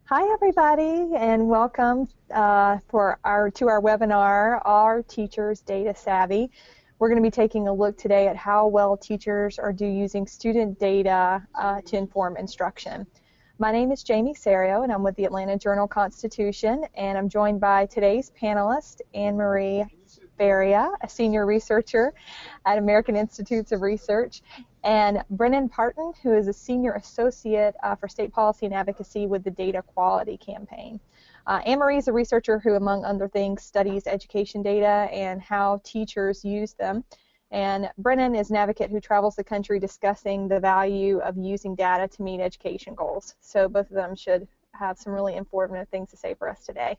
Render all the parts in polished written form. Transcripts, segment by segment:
Hi, everybody, and welcome to our webinar, Are Teachers Data Savvy? We're going to be taking a look today at how well teachers are using student data to inform instruction. My name is Jaime Sarrio, and I'm with the Atlanta Journal-Constitution, and I'm joined by today's panelist, Anne-Marie Faria, a senior researcher at American Institutes of Research, and Brennan Parton, who is a senior associate for state policy and advocacy with the Data Quality Campaign. Anne-Marie is a researcher who, among other things, studies education data and how teachers use them. And Brennan is an advocate who travels the country discussing the value of using data to meet education goals. So both of them should have some really informative things to say for us today.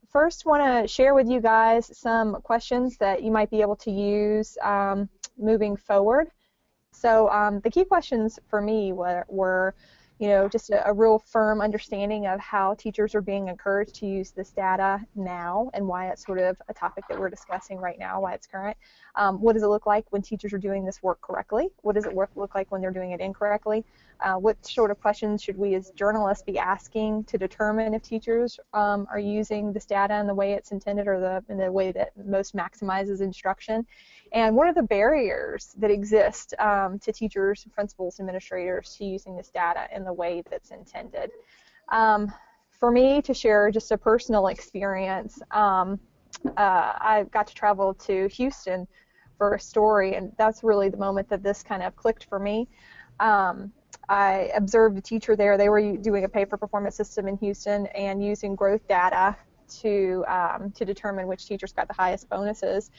First, want to share with you guys some questions that you might be able to use moving forward. So the key questions for me were just a real firm understanding of how teachers are being encouraged to use this data now and why it's sort of a topic that we're discussing right now, why it's current. What does it look like when teachers are doing this work correctly? What does it look like when they're doing it incorrectly? What sort of questions should we as journalists be asking to determine if teachers are using this data in the way it's intended or in the way that most maximizes instruction? And what are the barriers that exist to teachers, principals, administrators to using this data in the way that's intended? For me, to share just a personal experience, I got to travel to Houston for a story, and that's really the moment that this kind of clicked for me. I observed a teacher there. They were doing a pay-for-performance system in Houston and using growth data to determine which teachers got the highest bonuses.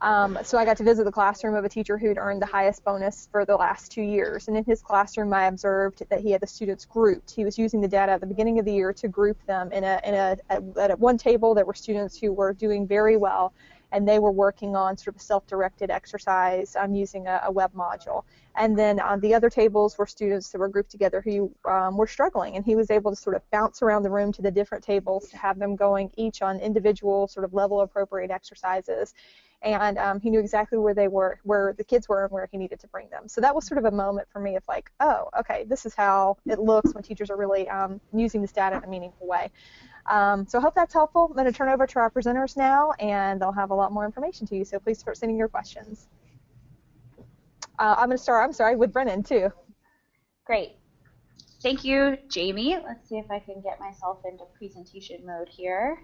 So I got to visit the classroom of a teacher who'd earned the highest bonus for the last 2 years. And in his classroom, I observed that he had the students grouped. He was using the data at the beginning of the year to group them. At one table, there were students who were doing very well, and they were working on sort of a self-directed exercise using a web module. And then on the other tables were students that were grouped together who were struggling, and he was able to sort of bounce around the room to the different tables to have them going each on individual sort of level appropriate exercises. And he knew exactly where they were, where the kids were, and where he needed to bring them. So that was sort of a moment for me of like, oh, okay, this is how it looks when teachers are really using this data in a meaningful way. So I hope that's helpful. I'm going to turn over to our presenters now, and they'll have a lot more information to you. So please start sending your questions. I'm going to start, I'm sorry, with Brennan, too. Great. Thank you, Jaime. Let's see if I can get myself into presentation mode here.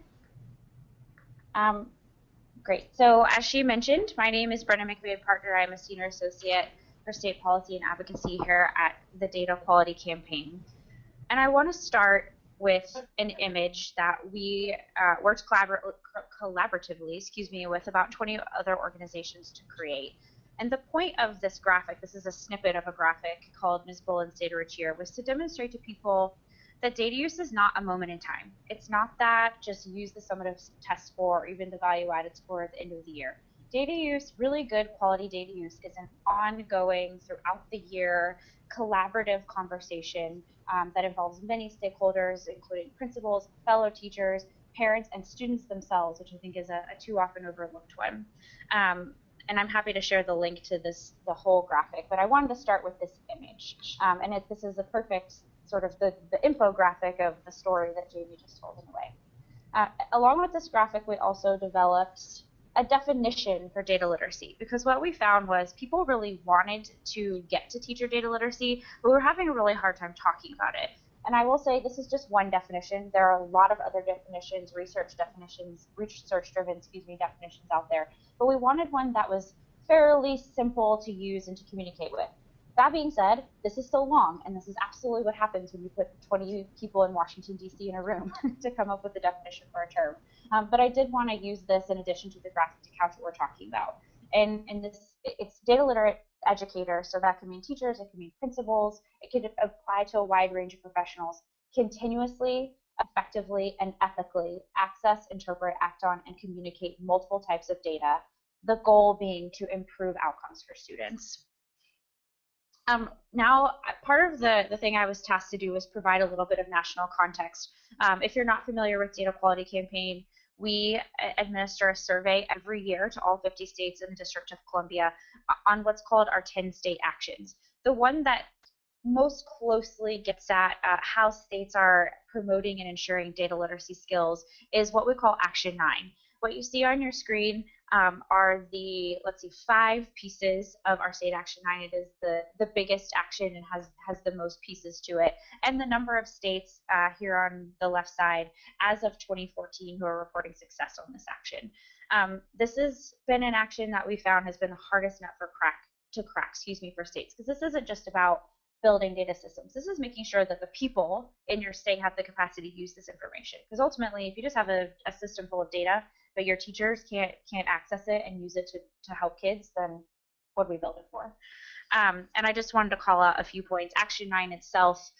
Great. So as she mentioned, my name is Brennan McMahon Parton. I'm a senior associate for state policy and advocacy here at the Data Quality Campaign. And I want to start with an image that we worked collaboratively, with about 20 other organizations to create. And the point of this graphic, this is a snippet of a graphic called Ms. Bullen's Data Rich Year, was to demonstrate to people that data use is not a moment in time. It's not that just use the summative test score or even the value-added score at the end of the year. Data use, really good quality data use, is an ongoing, throughout the year, collaborative conversation that involves many stakeholders, including principals, fellow teachers, parents, and students themselves, which I think is a too often overlooked one. And I'm happy to share the link to the whole graphic, but I wanted to start with this image. This is a perfect sort of the infographic of the story that Jaime just told in a way. Along with this graphic, we also developed a definition for data literacy, because what we found was people really wanted to get to teacher data literacy, but we were having a really hard time talking about it. And I will say this is just one definition. There are a lot of other definitions, research-driven definitions out there, but we wanted one that was fairly simple to use and to communicate with. That being said, this is still long, and this is absolutely what happens when you put 20 people in Washington, D.C. in a room to come up with a definition for a term. But I did want to use this in addition to the graphic to couch what we're talking about. And it's data literate educators, so that can mean teachers, it can mean principals, it could apply to a wide range of professionals, continuously, effectively, and ethically access, interpret, act on, and communicate multiple types of data, the goal being to improve outcomes for students. Now, part of the thing I was tasked to do was provide a little bit of national context. If you're not familiar with Data Quality Campaign, we administer a survey every year to all 50 states and the District of Columbia on what's called our 10 state actions. The one that most closely gets at how states are promoting and ensuring data literacy skills is what we call Action 9. What you see on your screen are the, let's see, 5 pieces of our state Action 9. It is the biggest action and has the most pieces to it. And the number of states here on the left side as of 2014 who are reporting success on this action. This has been an action that we found has been the hardest nut to crack, for states, because this isn't just about building data systems. This is making sure that the people in your state have the capacity to use this information. Because ultimately, if you just have a system full of data, but your teachers can't access it and use it to help kids, then what do we build it for? And I just wanted to call out a few points. Action 9 itself,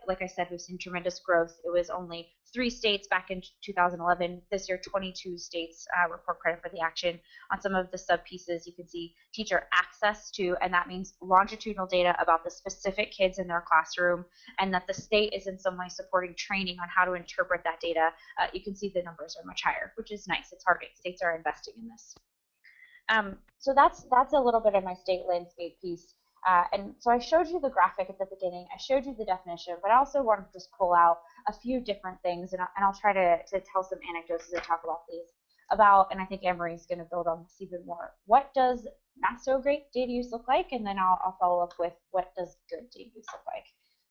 like I said, we've seen tremendous growth. It was only 3 states back in 2011. This year, 22 states report credit for the action. On some of the sub-pieces, you can see teacher access to, and that means longitudinal data about the specific kids in their classroom, and that the state is in some way supporting training on how to interpret that data. You can see the numbers are much higher, which is nice. It's targeted. States are investing in this. So that's a little bit of my state landscape piece. And so I showed you the graphic at the beginning. I showed you the definition, but I also wanted to just pull out a few different things, and I'll try to tell some anecdotes as I talk about these. And I think Anne-Marie is going to build on this even more. What does not so great data use look like? And then I'll follow up with what does good data use look like.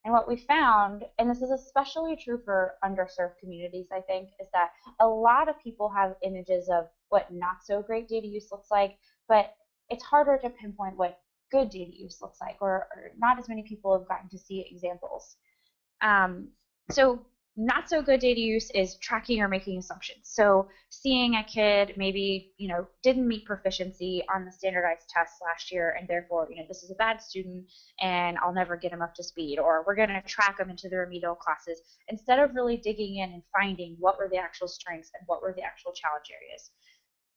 And what we found, and this is especially true for underserved communities, I think, is that a lot of people have images of what not so great data use looks like, but it's harder to pinpoint what good data use looks like, or not as many people have gotten to see examples. So not so good data use is tracking or making assumptions. So seeing a kid maybe, didn't meet proficiency on the standardized tests last year, and therefore, this is a bad student and I'll never get him up to speed, or we're going to track them into the remedial classes, instead of really digging in and finding what were the actual strengths and what were the actual challenge areas.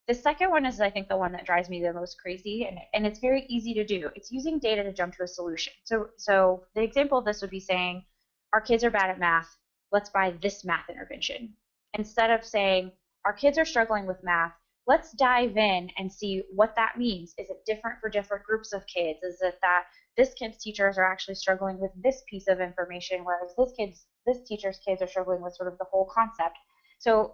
The second one is, I think, the one that drives me the most crazy, and it's very easy to do. It's using data to jump to a solution. So the example of this would be saying, our kids are bad at math, let's buy this math intervention. Instead of saying, our kids are struggling with math, let's dive in and see what that means. Is it different for different groups of kids? Is it that this kid's teachers are actually struggling with this piece of information, whereas this teacher's kids are struggling with sort of the whole concept? So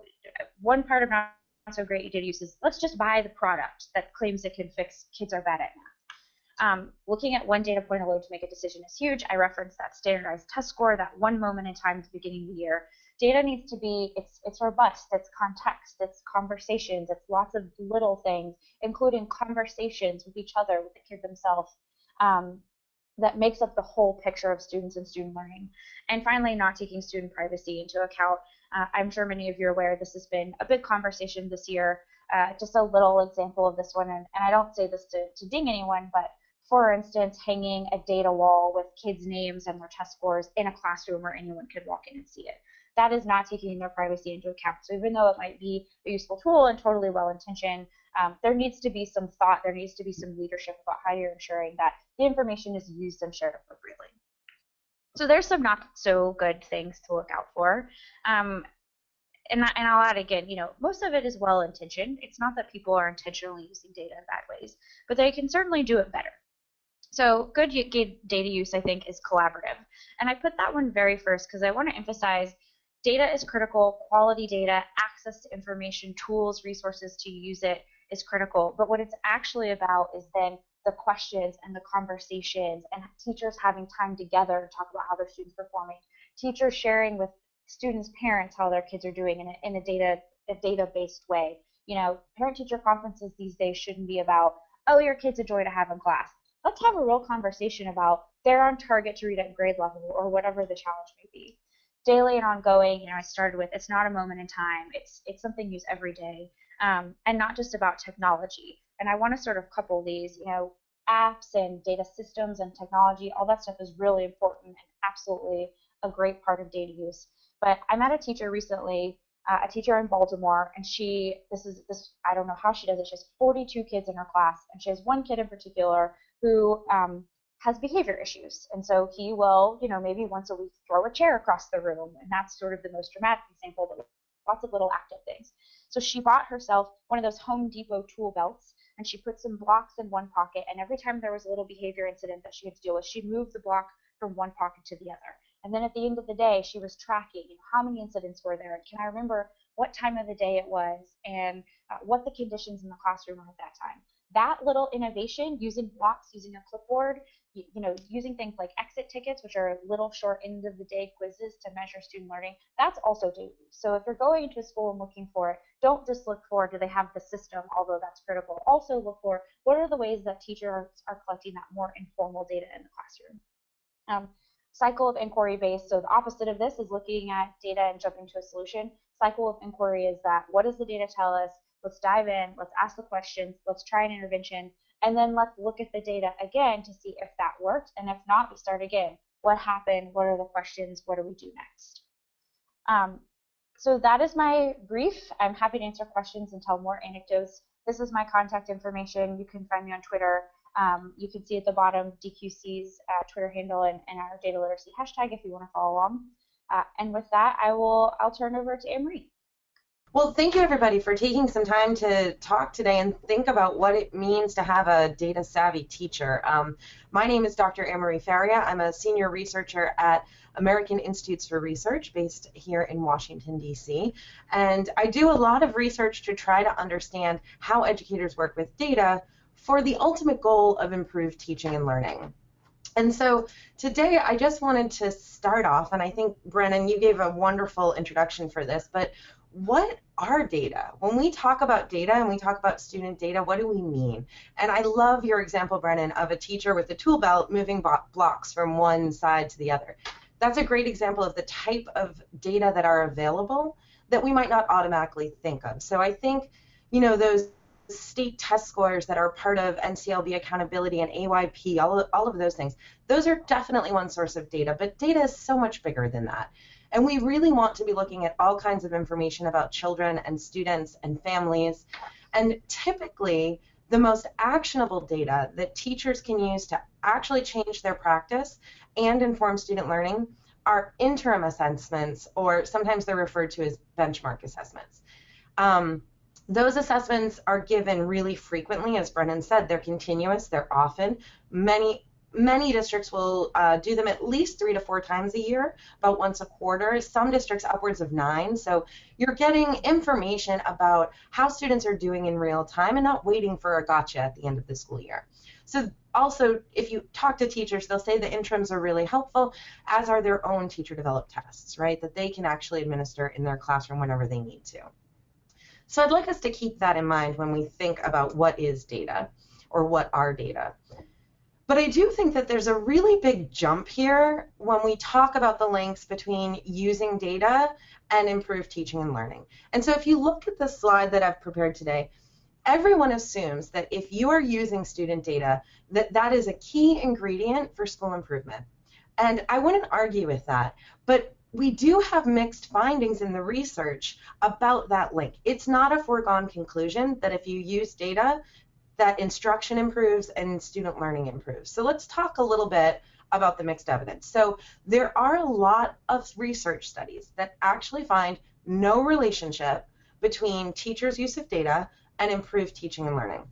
one part of not so great data use is, let's just buy the product that claims it can fix kids are bad at math. Looking at one data point alone to make a decision is huge. I referenced that standardized test score, that one moment in time at the beginning of the year. Data needs to be, it's robust, it's context, it's conversations, it's lots of little things, including conversations with each other, with the kid themselves, that makes up the whole picture of students and student learning. And finally, not taking student privacy into account. I'm sure many of you are aware this has been a big conversation this year. Just a little example of this one, and I don't say this to ding anyone, but for instance, hanging a data wall with kids' names and their test scores in a classroom where anyone could walk in and see it. That is not taking their privacy into account. So even though it might be a useful tool and totally well-intentioned, there needs to be some thought, there needs to be some leadership about how you're ensuring that the information is used and shared appropriately. So there's some not so good things to look out for. And I'll add again, most of it is well-intentioned. It's not that people are intentionally using data in bad ways, but they can certainly do it better. So good data use, I think, is collaborative. And I put that one very first because I want to emphasize data is critical, quality data, access to information, tools, resources to use it is critical. But what it's actually about is then the questions and the conversations, and teachers having time together to talk about how their students are performing, teachers sharing with students' parents how their kids are doing in a data-based way. Parent-teacher conferences these days shouldn't be about, oh, your kid's a joy to have in class. Let's have a real conversation about they're on target to read at grade level or whatever the challenge may be. Daily and ongoing, I started with, it's not a moment in time. It's something used every day, and not just about technology. And I want to sort of couple these, apps and data systems and technology, all that stuff is really important and absolutely a great part of data use. But I met a teacher recently, a teacher in Baltimore, and I don't know how she does it. She has 42 kids in her class, and she has one kid in particular who has behavior issues. And so he will, maybe once a week throw a chair across the room, and that's sort of the most dramatic example, but lots of little active things. So she bought herself one of those Home Depot tool belts, and she put some blocks in one pocket, and every time there was a little behavior incident that she had to deal with, she'd move the block from one pocket to the other. And then at the end of the day, she was tracking, how many incidents were there, and can I remember what time of the day it was, and what the conditions in the classroom were at that time. That little innovation, using blocks, using a clipboard, using things like exit tickets, which are little short end of the day quizzes to measure student learning, that's also data use. So if you're going into a school and looking for it, don't just look for, do they have the system, although that's critical. Also look for, what are the ways that teachers are collecting that more informal data in the classroom. Cycle of inquiry based, so the opposite of this is looking at data and jumping to a solution. Cycle of inquiry is that, what does the data tell us? Let's dive in, let's ask the questions, let's try an intervention, and then let's look at the data again to see if that worked, and if not, we start again. What happened? What are the questions? What do we do next? So that is my brief. I'm happy to answer questions and tell more anecdotes. This is my contact information. You can find me on Twitter. You can see at the bottom DQC's Twitter handle and our data literacy hashtag if you want to follow along. And with that, I'll turn over to Anne-Marie. Well, thank you everybody for taking some time to talk today and think about what it means to have a data savvy teacher. My name is Dr. Anne-Marie Faria. I'm a senior researcher at American Institutes for Research based here in Washington, D.C. And I do a lot of research to try to understand how educators work with data for the ultimate goal of improved teaching and learning. And so today I just wanted to start off, and I think, Brennan, you gave a wonderful introduction for this, but what are data? When we talk about data and we talk about student data, what do we mean? And I love your example, Brennan, of a teacher with a tool belt moving blocks from one side to the other. That's a great example of the type of data that are available that we might not automatically think of. So I think, those state test scores that are part of NCLB accountability and AYP, all of those things, those are definitely one source of data, but data is so much bigger than that. And we really want to be looking at all kinds of information about children and students and families. And typically, the most actionable data that teachers can use to actually change their practice and inform student learning are interim assessments, or sometimes they're referred to as benchmark assessments. Those assessments are given really frequently. As Brennan said, they're continuous, they're often. Many districts will do them at least 3 to 4 times a year, about once a quarter. Some districts upwards of 9. So you're getting information about how students are doing in real time and not waiting for a gotcha at the end of the school year. So also, if you talk to teachers, they'll say the interims are really helpful, as are their own teacher-developed tests, right, that they can actually administer in their classroom whenever they need to. So I'd like us to keep that in mind when we think about what is data or what are data. But I do think that there's a really big jump here when we talk about the links between using data and improved teaching and learning. And so if you look at the slide that I've prepared today, everyone assumes that if you are using student data, that is a key ingredient for school improvement. And I wouldn't argue with that, but we do have mixed findings in the research about that link. It's not a foregone conclusion that if you use data, that instruction improves and student learning improves. So let's talk a little bit about the mixed evidence. So there are a lot of research studies that actually find no relationship between teachers' use of data and improved teaching and learning.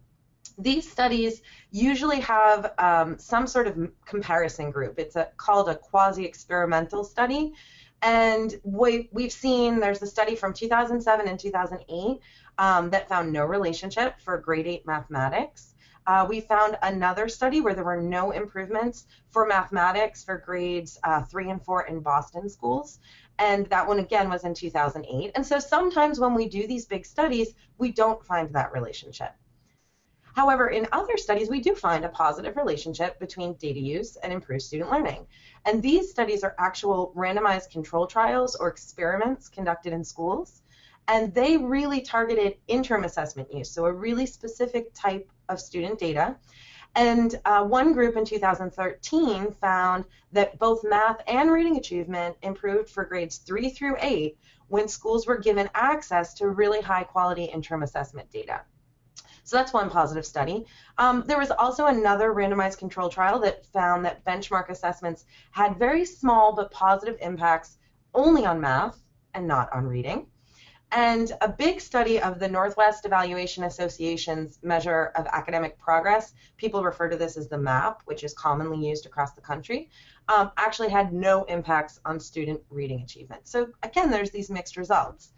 These studies usually have some sort of comparison group. It's called a quasi-experimental study. And we've seen, there's a study from 2007 and 2008 that found no relationship for grade 8 mathematics. We found another study where there were no improvements for mathematics for grades 3 and 4 in Boston schools. And that one, again, was in 2008. And so sometimes when we do these big studies, we don't find that relationship. However, in other studies, we do find a positive relationship between data use and improved student learning. And these studies are actual randomized control trials or experiments conducted in schools. And they really targeted interim assessment use, so a really specific type of student data. And one group in 2013 found that both math and reading achievement improved for grades 3 through 8 when schools were given access to really high quality interim assessment data. So that's one positive study. There was also another randomized control trial that found that benchmark assessments had very small but positive impacts only on math and not on reading. And a big study of the Northwest Evaluation Association's measure of academic progress, people refer to this as the MAP, which is commonly used across the country, actually had no impacts on student reading achievement. So again, there's these mixed results.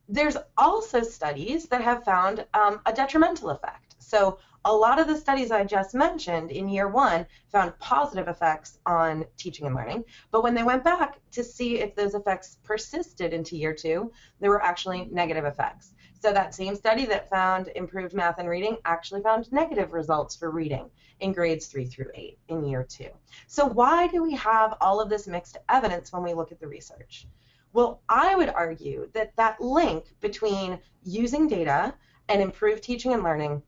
There's also studies that have found a detrimental effect. So a lot of the studies I just mentioned in year one found positive effects on teaching and learning, but when they went back to see if those effects persisted into year two, there were actually negative effects. So that same study that found improved math and reading actually found negative results for reading in grades 3 through 8 in year two. So why do we have all of this mixed evidence when we look at the research? Well, I would argue that that link between using data and improved teaching and learning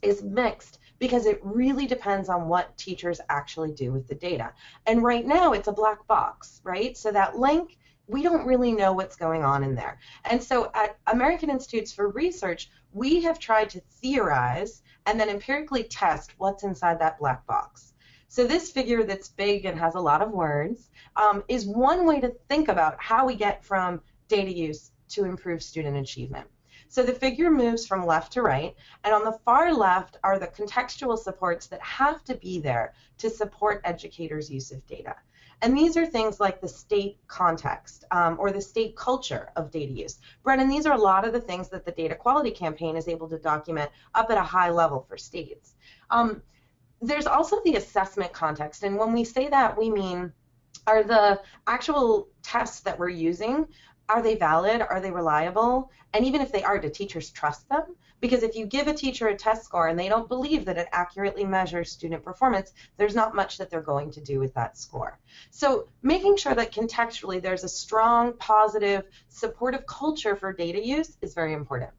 is mixed because it really depends on what teachers actually do with the data. And right now it's a black box, right? So that link, we don't really know what's going on in there. And so at American Institutes for Research, we have tried to theorize and then empirically test what's inside that black box. So this figure that's big and has a lot of words is one way to think about how we get from data use to improve student achievement. So the figure moves from left to right, and on the far left are the contextual supports that have to be there to support educators' use of data. And these are things like the state context or the state culture of data use. Brennan, these are a lot of the things that the Data Quality Campaign is able to document up at a high level for states. There's also the assessment context, and when we say that, we mean, are the actual tests that we're using, are they valid? Are they reliable? And even if they are, do teachers trust them? Because if you give a teacher a test score and they don't believe that it accurately measures student performance, there's not much that they're going to do with that score. So making sure that contextually there's a strong, positive, supportive culture for data use is very important.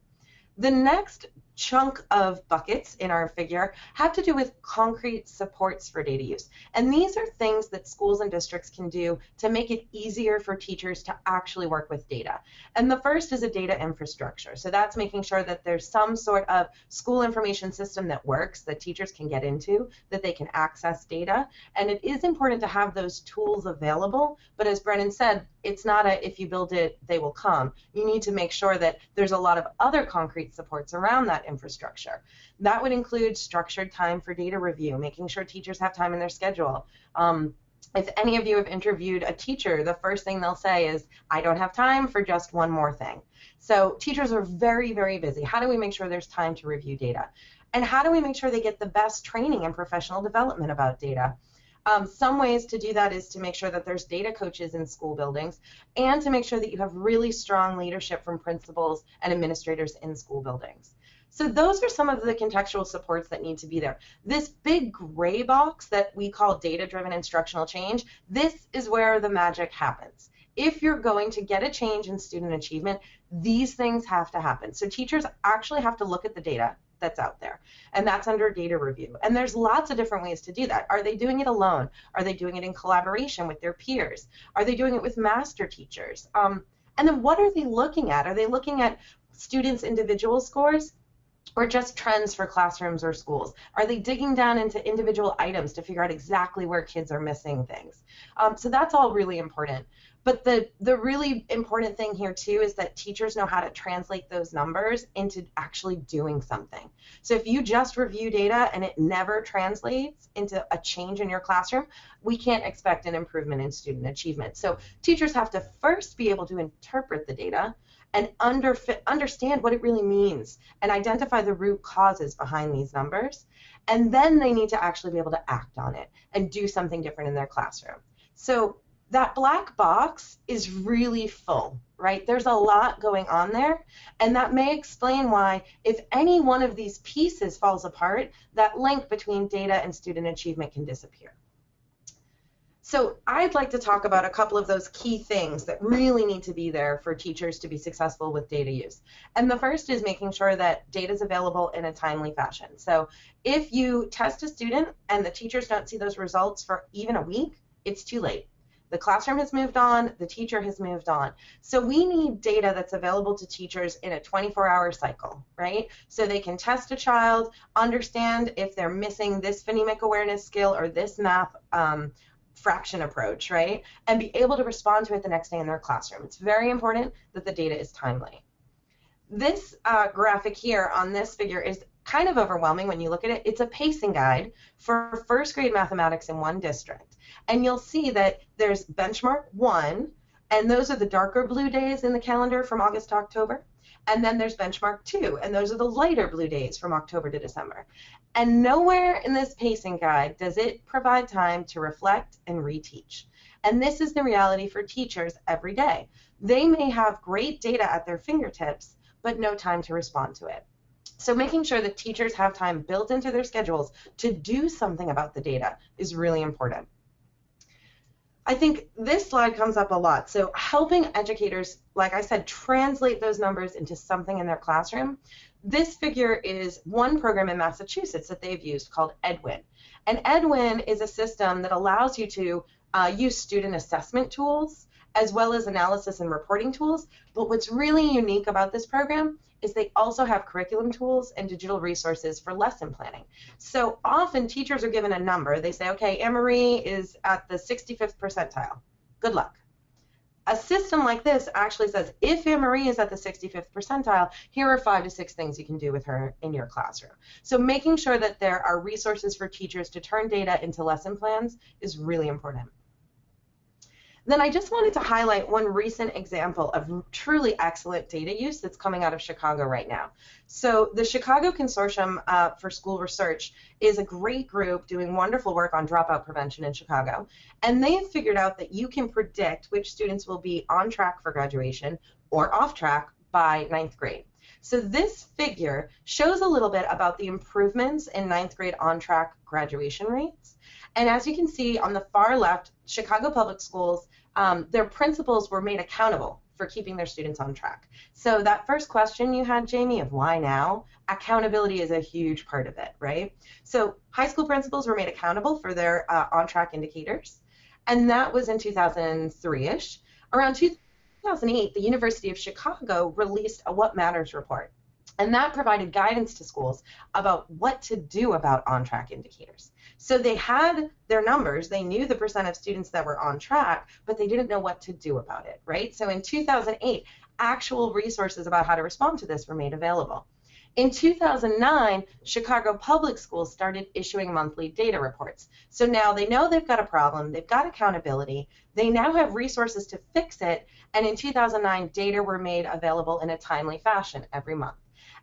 The next chunk of buckets in our figure have to do with concrete supports for data use. And these are things that schools and districts can do to make it easier for teachers to actually work with data. And the first is a data infrastructure. So that's making sure that there's some sort of school information system that works, that teachers can get into, that they can access data. And it is important to have those tools available. But as Brennan said, it's not a if you build it, they will come. You need to make sure that there's a lot of other concrete supports around that infrastructure. That would include structured time for data review, making sure teachers have time in their schedule. If any of you have interviewed a teacher, the first thing they'll say is, I don't have time for just one more thing. So teachers are very, very busy. How do we make sure there's time to review data? And how do we make sure they get the best training and professional development about data? Some ways to do that is to make sure that there's data coaches in school buildings and to make sure that you have really strong leadership from principals and administrators in school buildings. So those are some of the contextual supports that need to be there. This big gray box that we call data-driven instructional change, this is where the magic happens. If you're going to get a change in student achievement, these things have to happen. So teachers actually have to look at the data that's out there, and that's under data review. And there's lots of different ways to do that. Are they doing it alone? Are they doing it in collaboration with their peers? Are they doing it with master teachers? And then what are they looking at? Are they looking at students' individual scores or just trends for classrooms or schools? Are they digging down into individual items to figure out exactly where kids are missing things? So that's all really important. But the really important thing here too is that teachers know how to translate those numbers into actually doing something. So if you just review data and it never translates into a change in your classroom, we can't expect an improvement in student achievement. So teachers have to first be able to interpret the data and understand what it really means and identify the root causes behind these numbers. And then they need to actually be able to act on it and do something different in their classroom. So that black box is really full, right? There's a lot going on there, and that may explain why if any one of these pieces falls apart, that link between data and student achievement can disappear. So I'd like to talk about a couple of those key things that really need to be there for teachers to be successful with data use. And the first is making sure that data is available in a timely fashion. So if you test a student and the teachers don't see those results for even a week, it's too late. The classroom has moved on, the teacher has moved on. So we need data that's available to teachers in a 24-hour cycle, right? So they can test a child, understand if they're missing this phonemic awareness skill or this math fraction approach, right? And be able to respond to it the next day in their classroom. It's very important that the data is timely. This graphic here on this figure is kind of overwhelming when you look at it. It's a pacing guide for first grade mathematics in one district. And you'll see that there's benchmark 1, and those are the darker blue days in the calendar from August to October. And then there's benchmark 2, and those are the lighter blue days from October to December. And nowhere in this pacing guide does it provide time to reflect and reteach. And this is the reality for teachers every day. They may have great data at their fingertips, but no time to respond to it. So making sure that teachers have time built into their schedules to do something about the data is really important. I think this slide comes up a lot. So helping educators, like I said, translate those numbers into something in their classroom. This figure is one program in Massachusetts that they've used called Edwin. And Edwin is a system that allows you to use student assessment tools as well as analysis and reporting tools. But what's really unique about this program is they also have curriculum tools and digital resources for lesson planning. So often teachers are given a number. They say, okay, Anne-Marie is at the 65th percentile. Good luck. A system like this actually says, if Anne-Marie is at the 65th percentile, here are 5 to 6 things you can do with her in your classroom. So making sure that there are resources for teachers to turn data into lesson plans is really important. Then I just wanted to highlight one recent example of truly excellent data use that's coming out of Chicago right now. So the Chicago Consortium for School Research is a great group doing wonderful work on dropout prevention in Chicago. And they have figured out that you can predict which students will be on track for graduation or off track by 9th grade. So this figure shows a little bit about the improvements in 9th grade on-track graduation rates. And as you can see on the far left, Chicago Public Schools, their principals were made accountable for keeping their students on track. So that first question you had, Jamie, of why now, accountability is a huge part of it, right? So high school principals were made accountable for their on-track indicators, and that was in 2003-ish. Around 2008, the University of Chicago released a What Matters report, and that provided guidance to schools about what to do about on-track indicators. So they had their numbers, they knew the percent of students that were on track, but they didn't know what to do about it, right? So in 2008, actual resources about how to respond to this were made available. In 2009, Chicago Public Schools started issuing monthly data reports. So now they know they've got a problem, they've got accountability, they now have resources to fix it, and in 2009, data were made available in a timely fashion every month.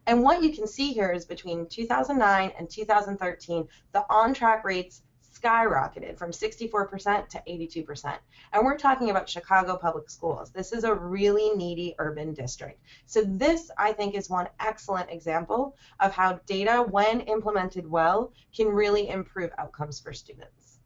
And what you can see here is between 2009 and 2013, the on-track rates skyrocketed from 64% to 82%. And we're talking about Chicago Public Schools. This is a really needy urban district. So this, I think, is one excellent example of how data, when implemented well, can really improve outcomes for students.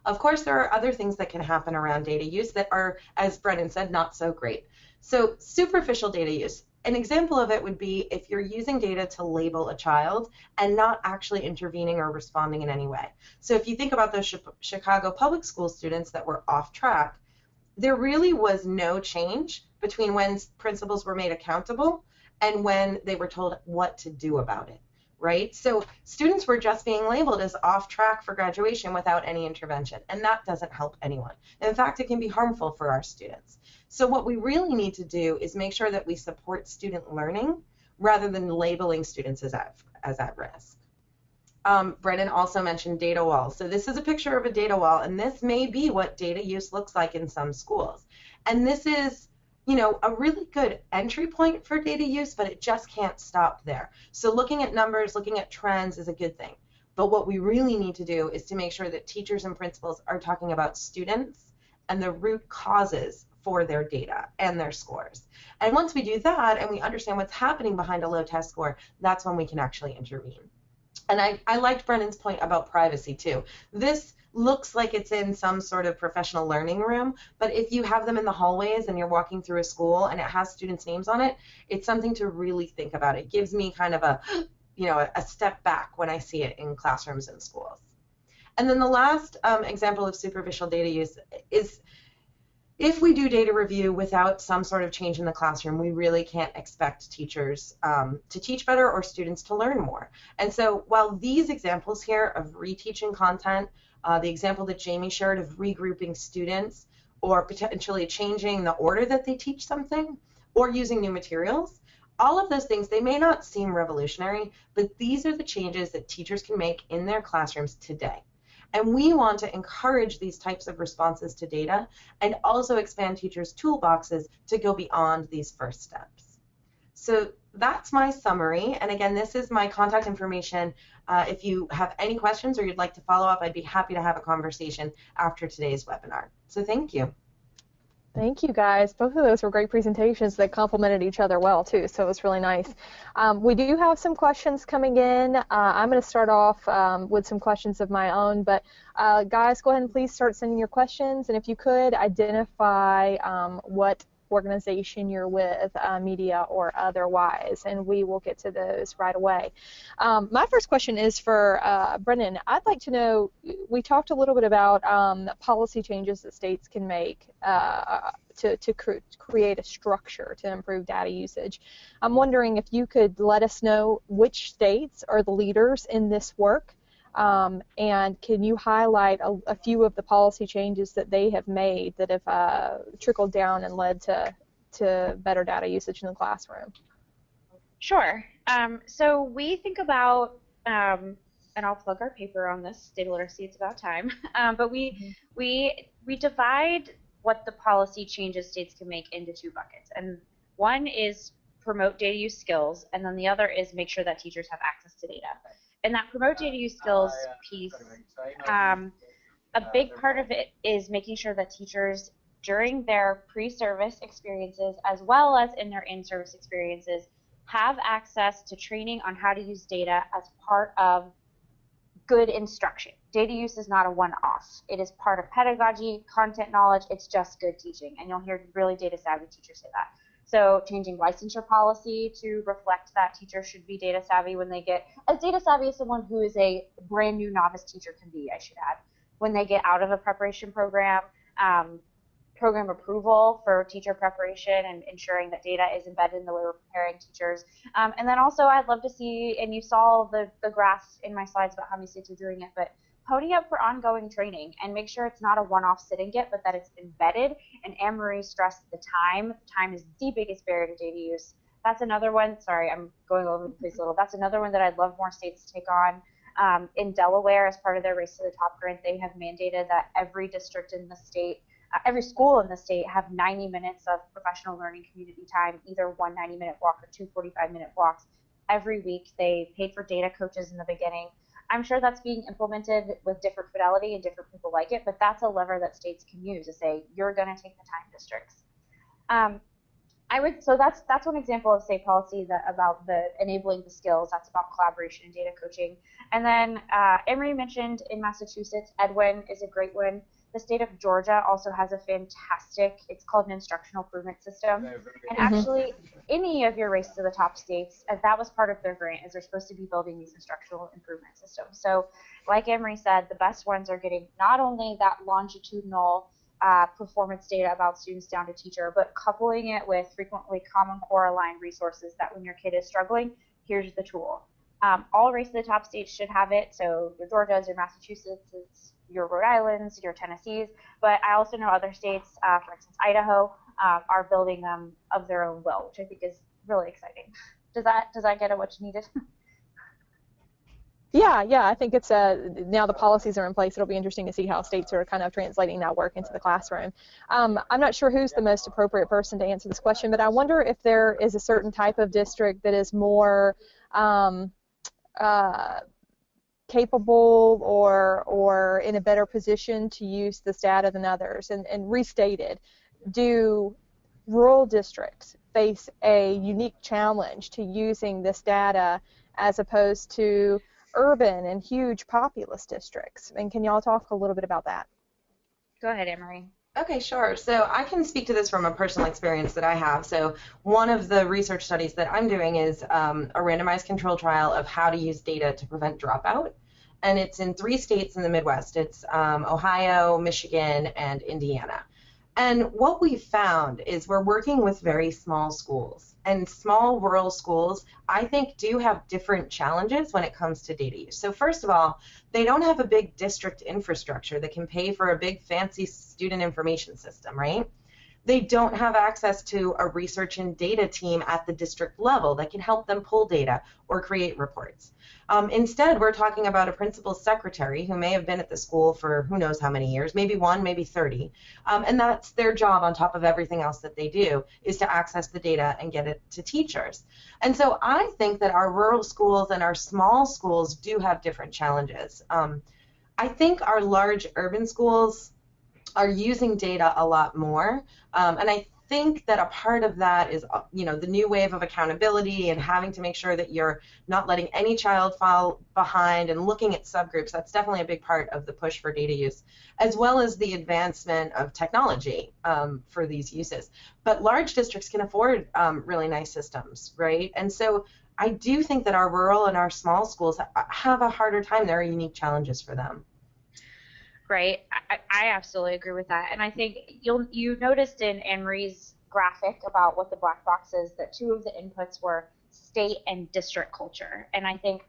Of course, there are other things that can happen around data use that are, as Brennan said, not so great. So superficial data use. An example of it would be if you're using data to label a child and not actually intervening or responding in any way. So if you think about those Chicago Public School students that were off track, there really was no change between when principals were made accountable and when they were told what to do about it, right? So students were just being labeled as off track for graduation without any intervention, and that doesn't help anyone. In fact, it can be harmful for our students. So what we really need to do is make sure that we support student learning rather than labeling students as at risk. Brennan also mentioned data walls. So this is a picture of a data wall, and this may be what data use looks like in some schools. And this is, you know, a really good entry point for data use, but it just can't stop there. So looking at numbers, looking at trends is a good thing. But what we really need to do is to make sure that teachers and principals are talking about students and the root causes for their data and their scores. And once we do that and we understand what's happening behind a low test score, that's when we can actually intervene. And I liked Brennan's point about privacy too. This looks like it's in some sort of professional learning room, but if you have them in the hallways and you're walking through a school and it has students' names on it, it's something to really think about. It gives me kind of a, you know, a step back when I see it in classrooms and schools. And then the last example of superficial data use is if we do data review without some sort of change in the classroom, we really can't expect teachers to teach better or students to learn more. And so while these examples here of reteaching content, the example that Jamie shared of regrouping students or potentially changing the order that they teach something or using new materials All of those things, they may not seem revolutionary, but these are the changes that teachers can make in their classrooms today. And we want to encourage these types of responses to data and also expand teachers' toolboxes to go beyond these first steps. So that's my summary. And again, this is my contact information. If you have any questions or you'd like to follow up, I'd be happy to have a conversation after today's webinar. So thank you. Thank you, guys. Both of those were great presentations that complemented each other well, too, so it was really nice. We do have some questions coming in. I'm going to start off with some questions of my own, but guys, go ahead and please start sending your questions, and if you could, identify what organization you're with, media or otherwise, and we will get to those right away. My first question is for Brennan. I'd like to know, we talked a little bit about policy changes that states can make to create a structure to improve data usage. I'm wondering if you could let us know which states are the leaders in this work, and can you highlight a few of the policy changes that they have made that have trickled down and led to better data usage in the classroom? Sure. So we think about, and I'll plug our paper on this, data literacy, it's about time, but we divide what the policy changes states can make into two buckets. And one is promote data use skills, and then the other is make sure that teachers have access to data. And that promote data use skills piece, a big part of it is making sure that teachers, during their pre-service experiences as well as in their in-service experiences, have access to training on how to use data as part of good instruction. Data use is not a one-off. It is part of pedagogy, content knowledge, it's just good teaching. And you'll hear really data-savvy teachers say that. So changing licensure policy to reflect that teachers should be data savvy when they get, as data savvy as someone who is a brand new novice teacher can be, I should add, when they get out of a preparation program, program approval for teacher preparation and ensuring that data is embedded in the way we're preparing teachers. And then also I'd love to see, and you saw the graphs in my slides about how many states are doing it, but pony up for ongoing training and make sure it's not a one-off sit and get, but that it's embedded. And Anne-Marie stressed the time. Time is the biggest barrier to data use. That's another one. Sorry, I'm going over the place a little. That's another one that I'd love more states to take on. In Delaware, as part of their Race to the Top grant, they have mandated that every district in the state, every school in the state have 90 minutes of professional learning community time, either one 90-minute walk or two 45-minute walks every week. They paid for data coaches in the beginning. I'm sure that's being implemented with different fidelity and different people like it, but that's a lever that states can use to say, you're going to take the time, districts. So that's one example of state policy about the enabling the skills. That's about collaboration and data coaching. And then Emery mentioned in Massachusetts, Edwin is a great one. The state of Georgia also has a fantastic, it's called an instructional improvement system. And actually, any of your Race to the Top states, that was part of their grant, is they're supposed to be building these instructional improvement systems. So like Emery said, the best ones are getting not only that longitudinal performance data about students down to teacher, but coupling it with frequently Common Core aligned resources that when your kid is struggling, here's the tool. All Race to the Top states should have it, so your Georgias, your Massachusetts, your Rhode Islands, your Tennessees, but I also know other states, for instance, Idaho, are building them of their own will, which I think is really exciting. Does that get at what you needed? Yeah, I think it's now the policies are in place. It'll be interesting to see how states are kind of translating that work into the classroom. I'm not sure who's the most appropriate person to answer this question, but I wonder if there is a certain type of district that is more capable or in a better position to use this data than others. And restated, do rural districts face a unique challenge to using this data as opposed to urban and huge populous districts? And can y'all talk a little bit about that? Go ahead, Anne-Marie. Okay, sure. So I can speak to this from a personal experience that I have. So one of the research studies that I'm doing is a randomized control trial of how to use data to prevent dropout. And it's in 3 states in the Midwest. It's Ohio, Michigan, and Indiana. And what we found is we're working with very small schools. And small rural schools, I think, do have different challenges when it comes to data use. So first of all, they don't have a big district infrastructure that can pay for a big fancy student information system, right? they don't have access to a research and data team at the district level that can help them pull data or create reports. Instead, we're talking about a principal's secretary who may have been at the school for who knows how many years, maybe 1, maybe 30, and that's their job on top of everything else that they do, is to access the data and get it to teachers. And so I think that our rural schools and our small schools do have different challenges. I think our large urban schools are using data a lot more, and I think that a part of that is, the new wave of accountability and having to make sure that you're not letting any child fall behind and looking at subgroups. That's definitely a big part of the push for data use, as well as the advancement of technology for these uses. But large districts can afford really nice systems, right? And so I do think that our rural and our small schools have a harder time. There are unique challenges for them. Right. I absolutely agree with that. And I think you noticed in Anne-Marie's graphic about what the black box is that 2 of the inputs were state and district culture. And I think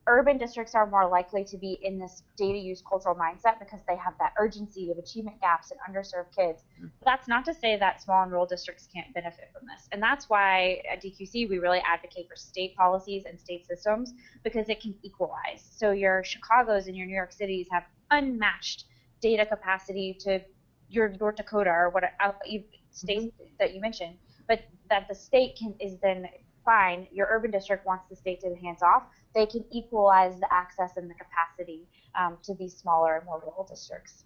urban districts are more likely to be in this data use cultural mindset because they have that urgency of achievement gaps and underserved kids. But that's not to say that small and rural districts can't benefit from this. And that's why at DQC we really advocate for state policies and state systems, because it can equalize. So your Chicagos and your New York Cities have unmatched data capacity to your North Dakota or what state that you mentioned, but that the state is then fine. Your urban district wants the state to hands off. They can equalize the access and the capacity to these smaller and more rural districts.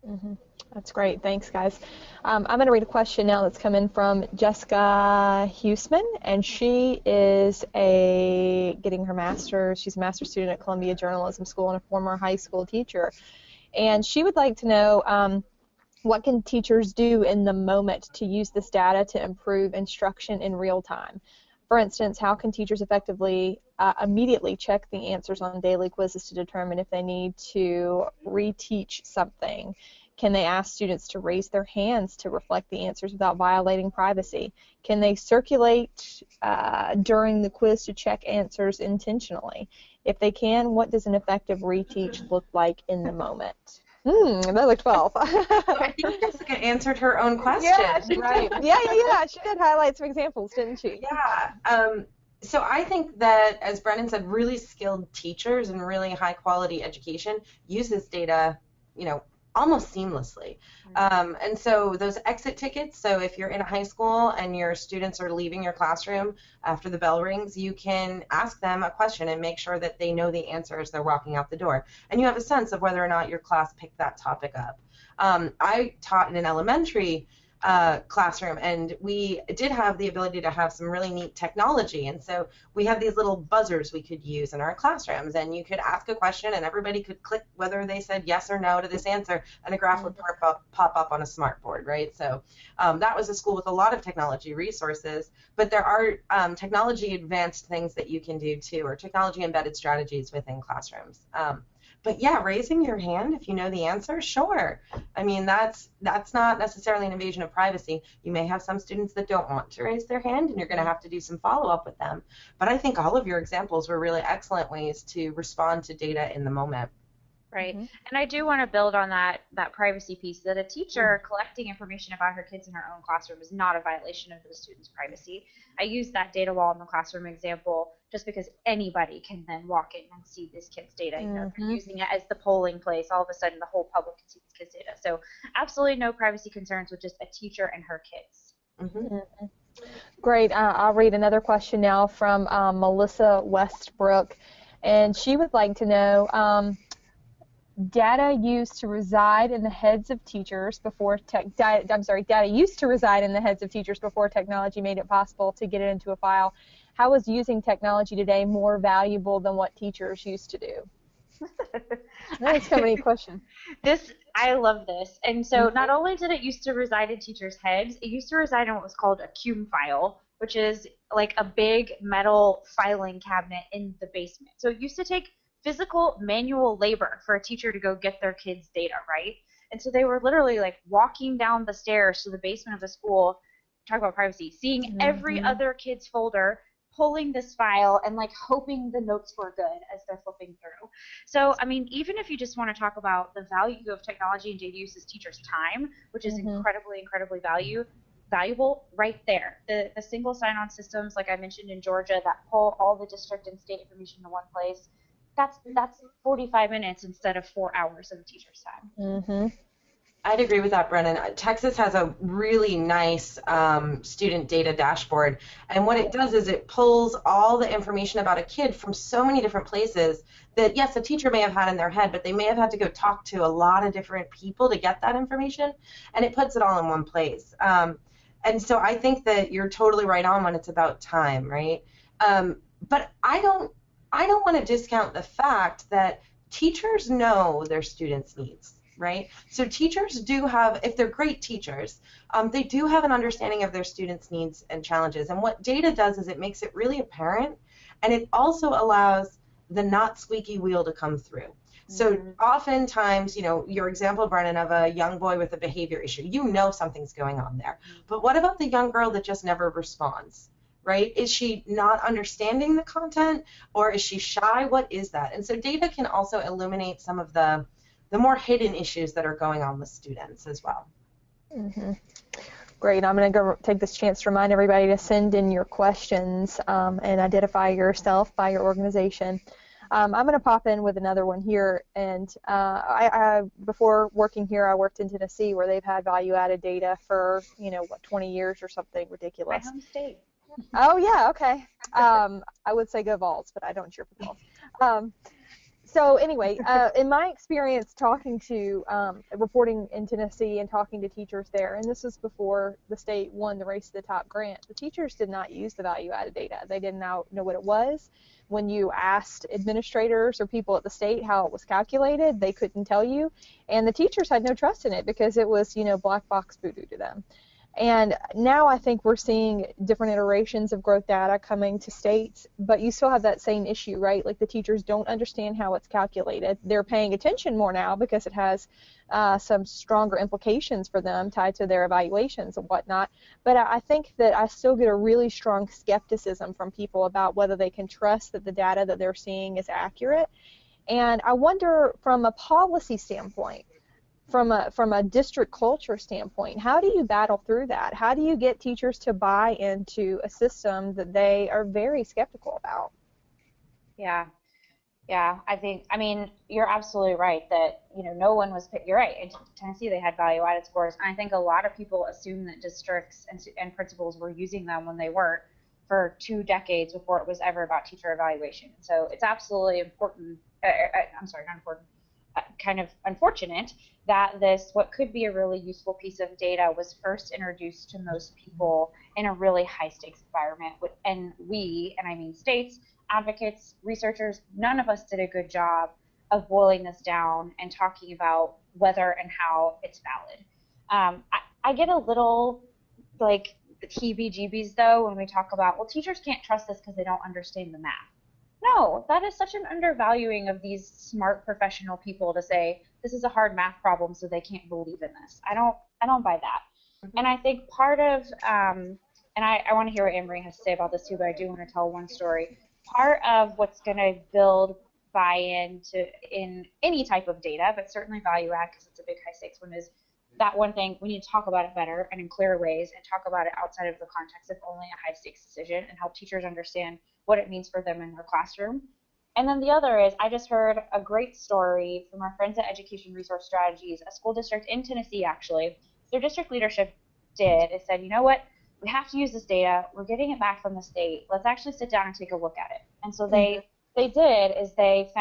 Mm-hmm. That's great. Thanks, guys. I'm going to read a question now that's come in from Jessica Huseman, and she is getting her master's. She's a master's student at Columbia Journalism School and a former high school teacher. And she would like to know what can teachers do in the moment to use this data to improve instruction in real time? For instance, how can teachers effectively immediately check the answers on daily quizzes to determine if they need to reteach something? Can they ask students to raise their hands to reflect the answers without violating privacy? Can they circulate during the quiz to check answers intentionally? If they can, what does an effective reteach look like in the moment? That looked 12. I think Jessica answered her own question. Yeah, right. Yeah. She did highlight some examples, didn't she? Yeah. So I think that, as Brennan said, really skilled teachers and really high quality education use this data, almost seamlessly. And so those exit tickets, so if you're in a high school and your students are leaving your classroom after the bell rings, you can ask them a question and make sure that they know the answer as they're walking out the door. And you have a sense of whether or not your class picked that topic up. I taught in an elementary classroom, and we did have the ability to have some really neat technology, and so we had these little buzzers we could use in our classrooms, and you could ask a question and everybody could click whether they said yes or no to this answer, and a graph would pop up on a smart board, right? So that was a school with a lot of technology resources, but there are technology advanced things that you can do too, or technology embedded strategies within classrooms. But yeah, raising your hand if you know the answer, sure. I mean, that's not necessarily an invasion of privacy. You may have some students that don't want to raise their hand, and you're going to have to do some follow-up with them. But I think all of your examples were really excellent ways to respond to data in the moment. Right. And I do want to build on that privacy piece, that a teacher collecting information about her kids in her own classroom is not a violation of the student's privacy. I use that data wall in the classroom example just because anybody can then walk in and see this kid's data. If you're using it as the polling place, all of a sudden the whole public can see this kid's data. So absolutely no privacy concerns with just a teacher and her kids. Great. I'll read another question now from Melissa Westbrook, and she would like to know, data used to reside in the heads of teachers before data used to reside in the heads of teachers before technology made it possible to get it into a file. How is using technology today more valuable than what teachers used to do? That's so many questions. I love this. And so not only did it used to reside in teachers' heads, it used to reside in what was called a CUME file, which is like a big metal filing cabinet in the basement. So it used to take physical manual labor for a teacher to go get their kids' data, right? And so they were literally like walking down the stairs to the basement of the school, talk about privacy, seeing every other kid's folder, pulling this file and like hoping the notes were good as they're flipping through. So, I mean, even if you just want to talk about the value of technology and data use as teachers' time, which is incredibly valuable, right there. The single sign-on systems, like I mentioned in Georgia, that pull all the district and state information to one place, that's 45 minutes instead of 4 hours of a teacher's time. I'd agree with that, Brennan. Texas has a really nice student data dashboard, and what it does is it pulls all the information about a kid from so many different places that, yes, a teacher may have had in their head, but they may have had to go talk to a lot of different people to get that information, and it puts it all in one place. And so I think that you're totally right on when it's about time, right? But I don't want to discount the fact that teachers know their students' needs. Right? So teachers do have, if they're great teachers, they do have an understanding of their students' needs and challenges. And what data does is it makes it really apparent, and it also allows the not squeaky wheel to come through. So oftentimes, you know, your example, Brennan, of a young boy with a behavior issue, you know something's going on there. But what about the young girl that just never responds? Right? Is she not understanding the content, or is she shy? What is that? And so data can also illuminate some of the more hidden issues that are going on with students as well. Great. I'm going to go take this chance to remind everybody to send in your questions and identify yourself by your organization. I'm going to pop in with another one here. And I before working here, I worked in Tennessee, where they've had value-added data for, 20 years or something ridiculous. My home state. Oh, yeah, okay. I would say go Vols, but I don't cheer for the Vols. So anyway, in my experience talking to, reporting in Tennessee and talking to teachers there, and this was before the state won the Race to the Top grant, the teachers did not use the value-added data. They didn't know what it was. When you asked administrators or people at the state how it was calculated, they couldn't tell you. And the teachers had no trust in it because it was, black box voodoo to them. And now I think we're seeing different iterations of growth data coming to states, but you still have that same issue, right? Like the teachers don't understand how it's calculated. They're paying attention more now because it has some stronger implications for them tied to their evaluations and whatnot. But I think that I still get a really strong skepticism from people about whether they can trust that the data that they're seeing is accurate. And I wonder, from a policy standpoint, from a district culture standpoint, how do you battle through that? How do you get teachers to buy into a system that they are very skeptical about? Yeah, I mean, you're absolutely right that, no one was, you're right, in Tennessee they had value-added scores, and I think a lot of people assume that districts and principals were using them when they weren't for 2 decades before it was ever about teacher evaluation. So it's absolutely important, kind of unfortunate that this, what could be a really useful piece of data, was first introduced to most people in a really high-stakes environment. And we, and I mean states, advocates, researchers, none of us did a good job of boiling this down and talking about whether and how it's valid. I get a little, like, heebie-jeebies, though, when we talk about, well, teachers can't trust this because they don't understand the math. No, that is such an undervaluing of these smart professional people to say this is a hard math problem, so they can't believe in this. I don't buy that. And I think part of, and I want to hear what Anne-Marie has to say about this too, but I do want to tell one story. Part of what's going to build buy-in in any type of data, but certainly value add, because it's a big high-stakes one, is that one thing, we need to talk about it better and in clearer ways, and talk about it outside of the context of only a high-stakes decision, and help teachers understand what it means for them in their classroom. And then the other is, I just heard a great story from our friends at Education Resource Strategies, a school district in Tennessee, actually. Their district leadership it said, you know what, we have to use this data. We're getting it back from the state. Let's actually sit down and take a look at it. And so they did is they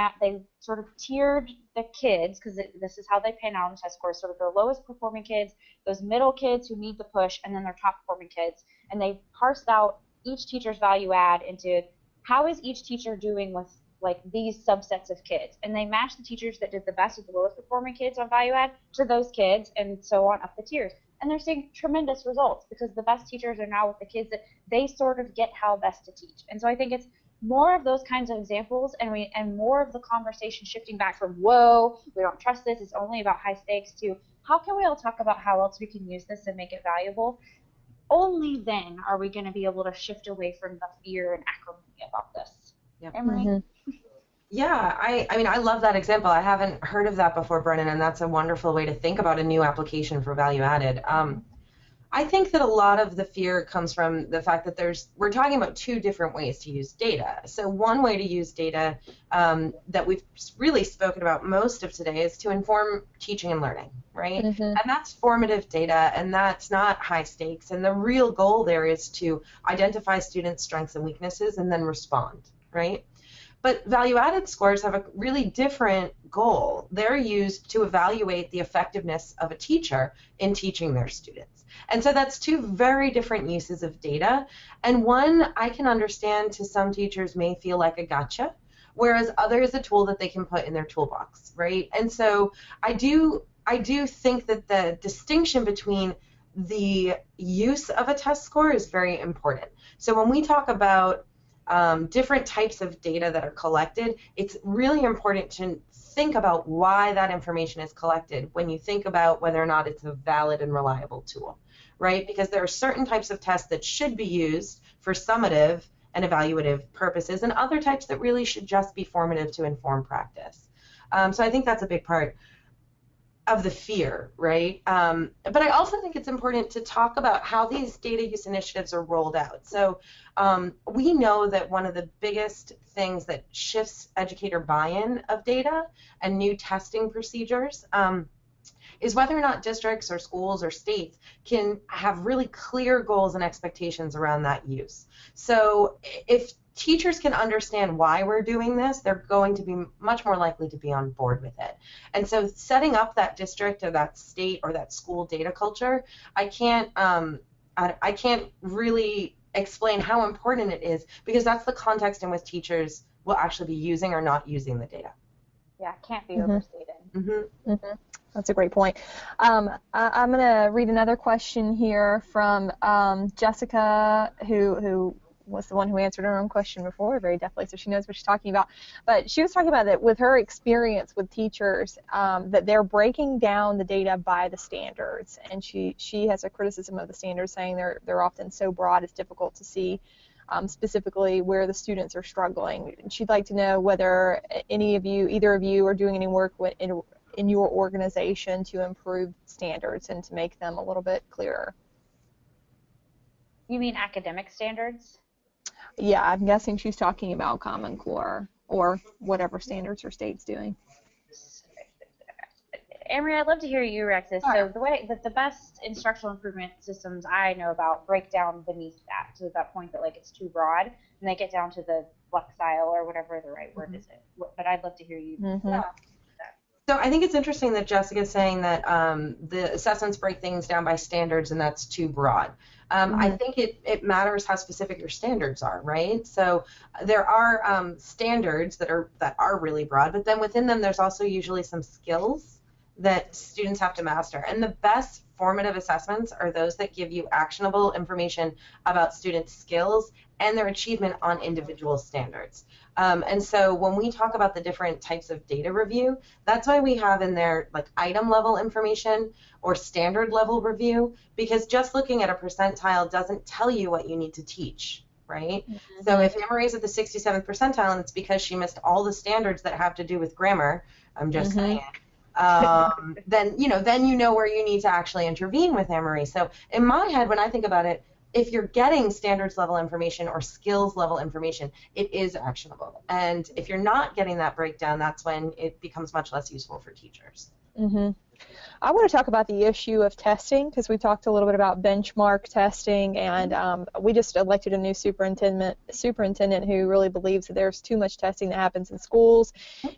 sort of tiered the kids, because this is how they pin out on test scores, sort of their lowest performing kids, those middle kids who need the push, and then their top performing kids. And they parsed out each teacher's value add into how is each teacher doing with like these subsets of kids. And they matched the teachers that did the best with the lowest performing kids on value add to those kids, and so on up the tiers. And they're seeing tremendous results because the best teachers are now with the kids that they sort of get how best to teach. And so I think it's more of those kinds of examples, and more of the conversation shifting back from, whoa, we don't trust this, it's only about high stakes, to how can we all talk about how else we can use this and make it valuable. only then are we going to be able to shift away from the fear and acrimony about this. Yep. Emery? Yeah, I mean, I love that example. I haven't heard of that before, Brennan, and that's a wonderful way to think about a new application for value added. I think that a lot of the fear comes from the fact that we're talking about two different ways to use data. So one way to use data that we've really spoken about most of today is to inform teaching and learning, right? And that's formative data, and that's not high stakes. And the real goal there is to identify students' strengths and weaknesses and then respond, right? But value-added scores have a really different goal. They're used to evaluate the effectiveness of a teacher in teaching their students. And so that's two very different uses of data. And one I can understand to some teachers may feel like a gotcha, whereas other is a tool that they can put in their toolbox, right? And so I do think that the distinction between the use of a test score is very important. So when we talk about different types of data that are collected, it's really important to think about why that information is collected when you think about whether or not it's a valid and reliable tool, right? Because there are certain types of tests that should be used for summative and evaluative purposes, and other types that really should just be formative to inform practice. So I think that's a big part of the fear, right? But I also think it's important to talk about how these data use initiatives are rolled out. So we know that one of the biggest things that shifts educator buy-in of data and new testing procedures is whether or not districts or schools or states can have really clear goals and expectations around that use. So if teachers can understand why we're doing this, they're going to be much more likely to be on board with it. And so setting up that district or that state or that school data culture, I can't really explain how important it is, because that's the context in which teachers will actually be using or not using the data. Yeah, can't be overstated. That's a great point. I'm going to read another question here from Jessica, who was the one who answered her own question before very deftly, so she knows what she's talking about. But she was talking about that with her experience with teachers, that they're breaking down the data by the standards, and she has a criticism of the standards, saying they're often so broad it's difficult to see specifically where the students are struggling. She'd like to know whether either of you, are doing any work in your organization to improve standards and to make them a little bit clearer. You mean academic standards? Yeah, I'm guessing she's talking about Common Core or whatever standards her state's doing. Emery, I'd love to hear you react to this. So the way that the best instructional improvement systems I know about break down beneath that, to that point that like it's too broad, and they get down to the flexile or whatever the right word is. But I'd love to hear you. So I think it's interesting that Jessica's saying that the assessments break things down by standards, and that's too broad. I think it matters how specific your standards are, right? So there are standards that are really broad, but then within them there's also usually some skills that students have to master. And the best formative assessments are those that give you actionable information about students' skills and their achievement on individual standards. And so when we talk about the different types of data review, that's why we have in there like item level information or standard level review, because just looking at a percentile doesn't tell you what you need to teach, right? So if Emery's at the 67th percentile and it's because she missed all the standards that have to do with grammar, I'm just saying, then you know where you need to actually intervene with Emery. So in my head, when I think about it, if you're getting standards level information or skills level information, it is actionable. And if you're not getting that breakdown, that's when it becomes much less useful for teachers. I want to talk about the issue of testing, because we talked a little bit about benchmark testing, and we just elected a new superintendent who really believes that there's too much testing that happens in schools.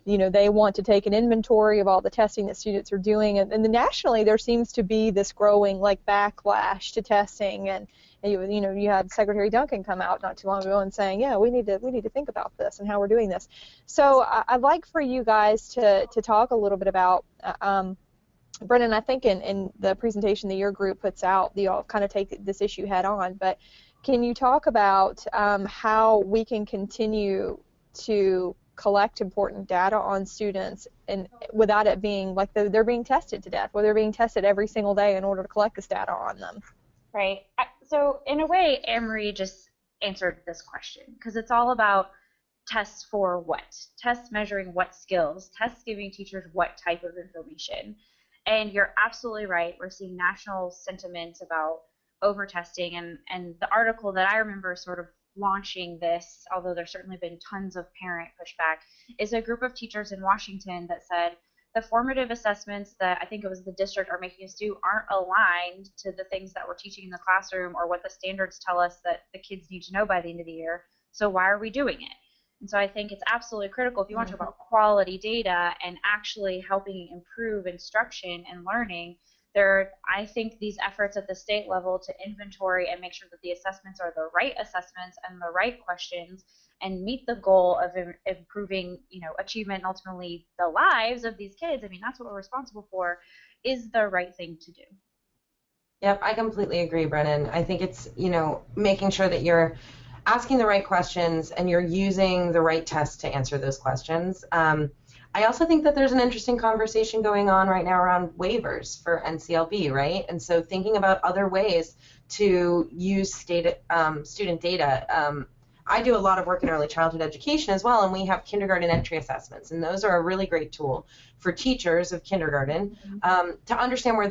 They want to take an inventory of all the testing that students are doing, and nationally there seems to be this growing like backlash to testing, and you had Secretary Duncan come out not too long ago and saying, yeah, we need to think about this and how we're doing this. So I'd like for you guys to talk a little bit about Brennan, I think in the presentation that your group puts out, you all kind of take this issue head on, but can you talk about how we can continue to collect important data on students and without it being like they're being tested to death, where they're being tested every single day in order to collect this data on them? Right. So in a way, Anne-Marie just answered this question because it's all about tests for what? Tests measuring what skills, tests giving teachers what type of information. And you're absolutely right. We're seeing national sentiments about over testing, and the article that I remember sort of launching this, although there's certainly been tons of parent pushback, is a group of teachers in Washington that said the formative assessments that I think it was the district are making us do aren't aligned to the things that we're teaching in the classroom or what the standards tell us that the kids need to know by the end of the year. So why are we doing it? And so I think it's absolutely critical if you want to talk about quality data and actually helping improve instruction and learning. I think these efforts at the state level to inventory and make sure that the assessments are the right assessments and the right questions and meet the goal of improving, achievement and ultimately the lives of these kids. I mean, that's what we're responsible for, is the right thing to do. Yep, I completely agree, Brennan. I think it's, making sure that you're asking the right questions and you're using the right tests to answer those questions. I also think that there's an interesting conversation going on right now around waivers for NCLB, right? And so thinking about other ways to use student data. I do a lot of work in early childhood education as well, and we have kindergarten entry assessments, and those are a really great tool for teachers of kindergarten to understand where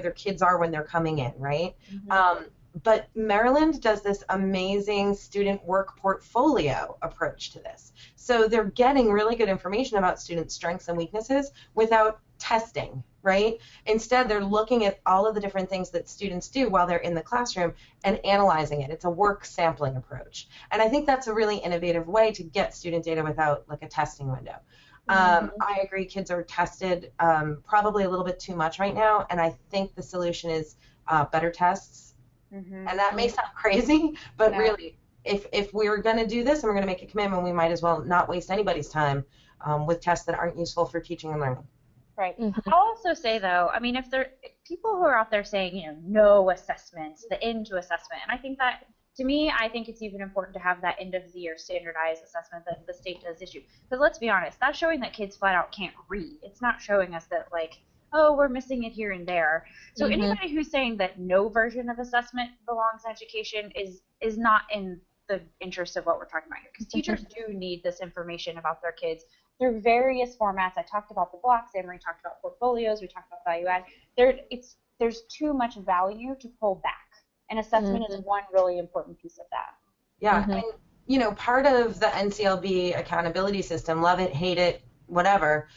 their kids are when they're coming in, right? But Maryland does this amazing student work portfolio approach to this. So they're getting really good information about student strengths and weaknesses without testing, right? Instead, they're looking at all of the different things that students do while they're in the classroom and analyzing it. It's a work sampling approach. And I think that's a really innovative way to get student data without like a testing window. I agree, kids are tested probably a little bit too much right now, and I think the solution is better tests. And that may sound crazy, but really, if we're going to do this and we're going to make a commitment, we might as well not waste anybody's time with tests that aren't useful for teaching and learning. Right. I'll also say, though, I mean, if people who are out there saying, no assessments, the end to assessment, and I think that, to me, I think it's even important to have that end of the year standardized assessment that the state does issue. Because let's be honest, that's showing that kids flat out can't read. It's not showing us that, like, oh, we're missing it here and there. So anybody who's saying that no version of assessment belongs in education is not in the interest of what we're talking about here. Because teachers do need this information about their kids through various formats. I talked about the blocks, Anne-Marie talked about portfolios, we talked about value add. There's too much value to pull back. And assessment is one really important piece of that. Yeah, and part of the NCLB accountability system, love it, hate it, whatever,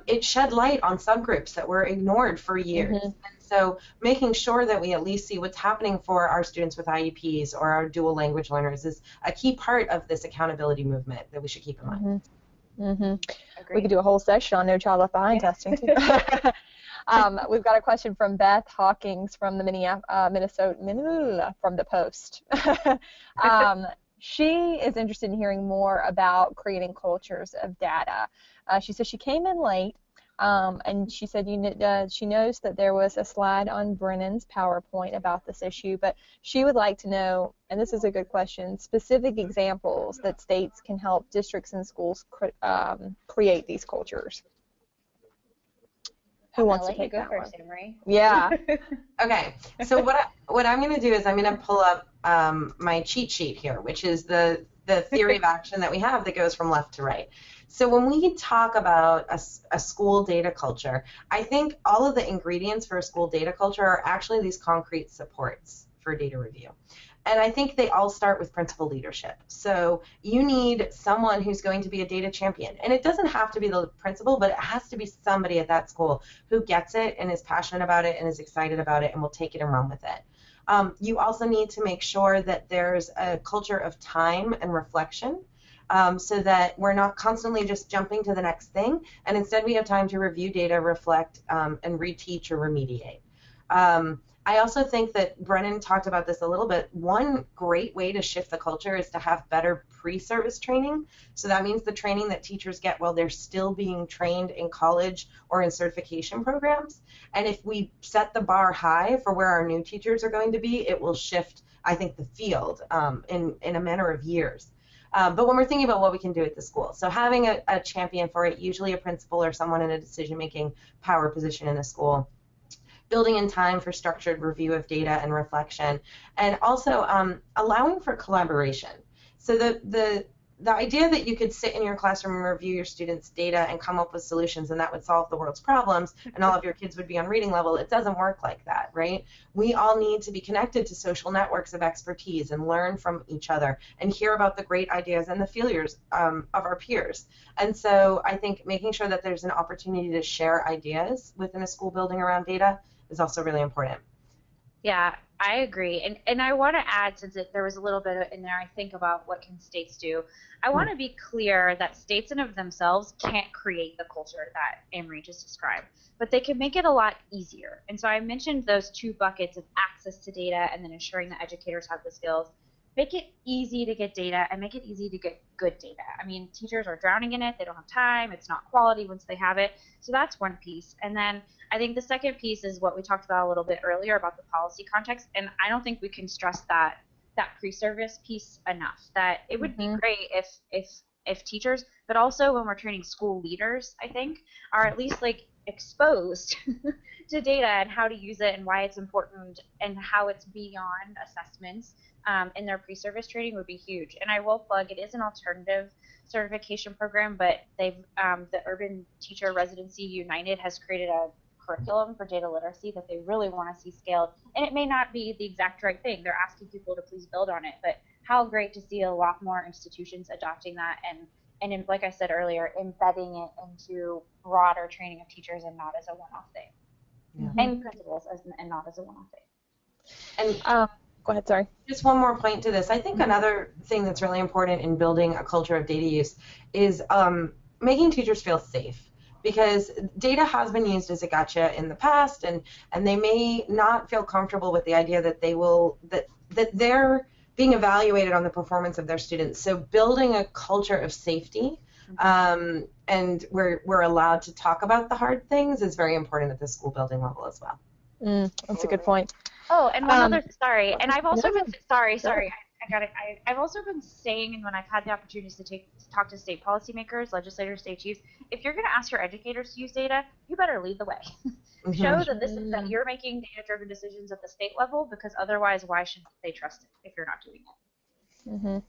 it shed light on subgroups that were ignored for years. And so making sure that we at least see what's happening for our students with IEPs or our dual language learners is a key part of this accountability movement that we should keep in mind. We could do a whole session on No Child Left Behind testing too. We've got a question from Beth Hawkins from the Minnesota from the Post. She is interested in hearing more about creating cultures of data. She says she came in late, and she said she knows that there was a slide on Brennan's PowerPoint about this issue, but she would like to know, and this is a good question, specific examples that states can help districts and schools create these cultures. Who wants to take that one? Anne-Marie? Yeah. Okay. So what I'm going to do is I'm going to pull up my cheat sheet here, which is the theory of action that we have that goes from left to right. So when we talk about a school data culture, I think all of the ingredients for a school data culture are actually these concrete supports for data review. And I think they all start with principal leadership. So you need someone who's going to be a data champion. And it doesn't have to be the principal, but it has to be somebody at that school who gets it and is passionate about it and is excited about it and will take it and run with it. You also need to make sure that there's a culture of time and reflection, so that we're not constantly just jumping to the next thing, and instead we have time to review data, reflect, and reteach or remediate. I also think that Brennan talked about this a little bit. One great way to shift the culture is to have better pre-service training. So that means the training that teachers get while they're still being trained in college or in certification programs. And if we set the bar high for where our new teachers are going to be, it will shift, I think, the field in a matter of years. But when we're thinking about what we can do at the school, so having a champion for it, usually a principal or someone in a decision-making power position in the school, building in time for structured review of data and reflection, and also allowing for collaboration. So the idea that you could sit in your classroom and review your students' data and come up with solutions and that would solve the world's problems and all of your kids would be on reading level, it doesn't work like that, right? We all need to be connected to social networks of expertise and learn from each other and hear about the great ideas and the failures of our peers. And so I think making sure that there's an opportunity to share ideas within a school building around data is also really important. Yeah, I agree. And I want to add, since there was a little bit in there, I think about what can states do. I want to be clear that states in of themselves can't create the culture that Anne-Marie just described, but they can make it a lot easier. And so I mentioned those two buckets of access to data and then ensuring that educators have the skills. Make it easy to get data and make it easy to get good data. I mean, teachers are drowning in it. They don't have time. It's not quality once they have it. So that's one piece. And then I think the second piece is what we talked about a little bit earlier about the policy context. And I don't think we can stress that pre-service piece enough, that it would be great if teachers, but also when we're training school leaders, I think, are at least like exposed to data and how to use it and why it's important and how it's beyond assessments in their pre-service training would be huge. And I will plug, it is an alternative certification program, but they've the Urban Teacher Residency United has created a curriculum for data literacy that they really want to see scaled. And it may not be the exact right thing. They're asking people to please build on it, but how great to see a lot more institutions adopting that and in, like I said earlier, embedding it into broader training of teachers and not as a one-off thing. Yeah. And principals and not as a one-off thing. And go ahead, sorry. Just one more point to this. I think another thing that's really important in building a culture of data use is making teachers feel safe. Because data has been used as a gotcha in the past, and they may not feel comfortable with the idea that that they're being evaluated on the performance of their students. So building a culture of safety, and we're allowed to talk about the hard things is very important at the school building level as well. That's a good point. Oh, and one other, sorry, and I've also been, sorry, I got it. I've also been saying, and when I've had the opportunities to talk to state policymakers, legislators, state chiefs, if you're going to ask your educators to use data, you better lead the way. Show that that you're making data-driven decisions at the state level, because otherwise, why should they trust it if you're not doing it?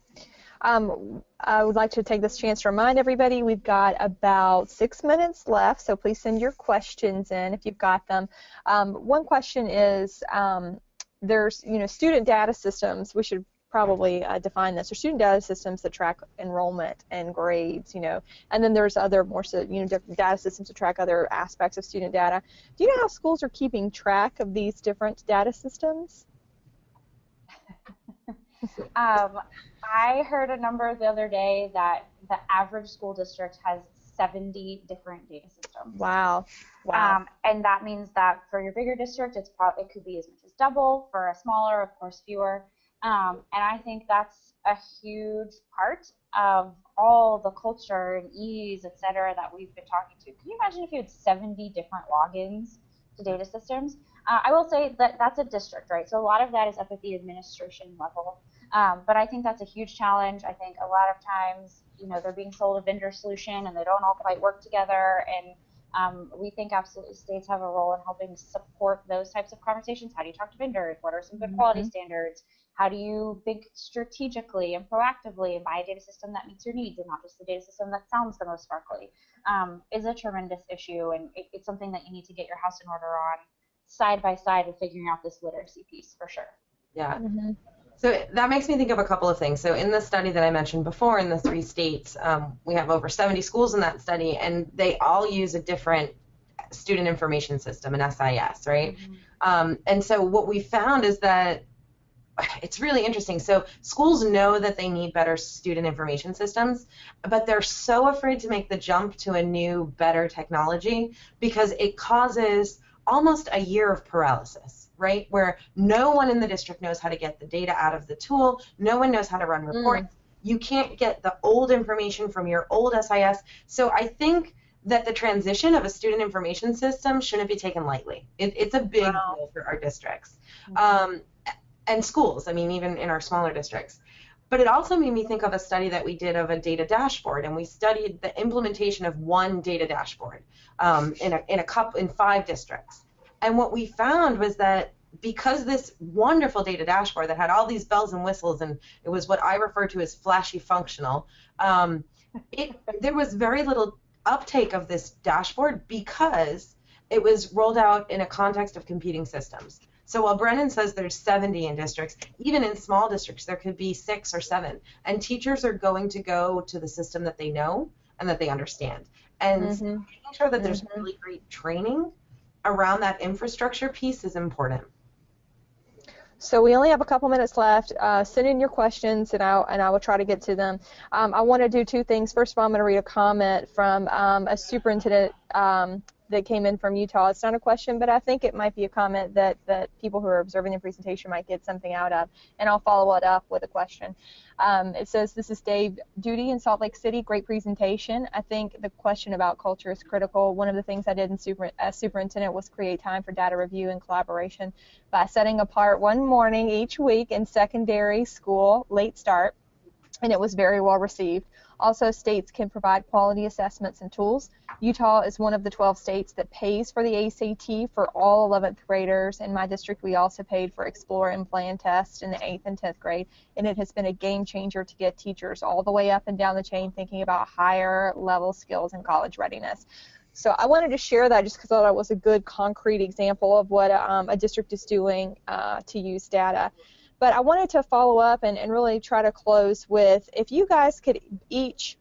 I would like to take this chance to remind everybody we've got about 6 minutes left, so please send your questions in if you've got them. One question is, there's student data systems. We should probably define this, or student data systems that track enrollment and grades, and then there's other more different data systems to track other aspects of student data. Do you know how schools are keeping track of these different data systems? I heard a number the other day that the average school district has 70 different data systems. Wow. And that means that for your bigger district, it could be as much as double. For a smaller, of course, fewer. And I think that's a huge part of all the culture and ease, et cetera, that we've been talking to. Can you imagine if you had 70 different logins to data systems? I will say that that's a district, right? So a lot of that is up at the administration level. But I think that's a huge challenge. I think a lot of times, they're being sold a vendor solution and they don't all quite work together. And we think absolutely states have a role in helping support those types of conversations. How do you talk to vendors? What are some good quality standards? How do you think strategically and proactively and buy a data system that meets your needs and not just the data system that sounds the most sparkly? Is a tremendous issue, and it's something that you need to get your house in order on side by side with figuring out this literacy piece for sure. Yeah. So that makes me think of a couple of things. So in the study that I mentioned before, in the 3 states, we have over 70 schools in that study, and they all use a different student information system, an SIS, right? And so what we found is that it's really interesting. So schools know that they need better student information systems, but they're so afraid to make the jump to a new, better technology because it causes almost a year of paralysis, right? Where no one in the district knows how to get the data out of the tool. No one knows how to run reports. You can't get the old information from your old SIS. So I think that the transition of a student information system shouldn't be taken lightly. It's a big deal for our districts. And schools, I mean, even in our smaller districts. But it also made me think of a study that we did of a data dashboard, and we studied the implementation of one data dashboard in 5 districts. And what we found was that because this wonderful data dashboard that had all these bells and whistles, and it was what I refer to as flashy functional, there was very little uptake of this dashboard because it was rolled out in a context of competing systems. So while Brennan says there's 70 in districts, even in small districts there could be 6 or 7, and teachers are going to go to the system that they know and that they understand. And making sure that there's really great training around that infrastructure piece is important. So we only have a couple minutes left. Send in your questions, and I will try to get to them. I want to do 2 things. First of all, I'm going to read a comment from a superintendent that came in from Utah. It's not a question, but I think it might be a comment that people who are observing the presentation might get something out of, and I'll follow it up with a question. It says, this is Dave Duty in Salt Lake City. Great presentation. I think the question about culture is critical. One of the things I did as superintendent was create time for data review and collaboration by setting apart one morning each week in secondary school, late start, and it was very well received. Also, states can provide quality assessments and tools. Utah is one of the 12 states that pays for the ACT for all 11th graders. In my district, we also paid for Explore and Plan tests in the 8th and 10th grade, and it has been a game changer to get teachers all the way up and down the chain thinking about higher level skills and college readiness. So I wanted to share that just because I thought it was a good concrete example of what a district is doing to use data. But I wanted to follow up and really try to close with, if you guys could each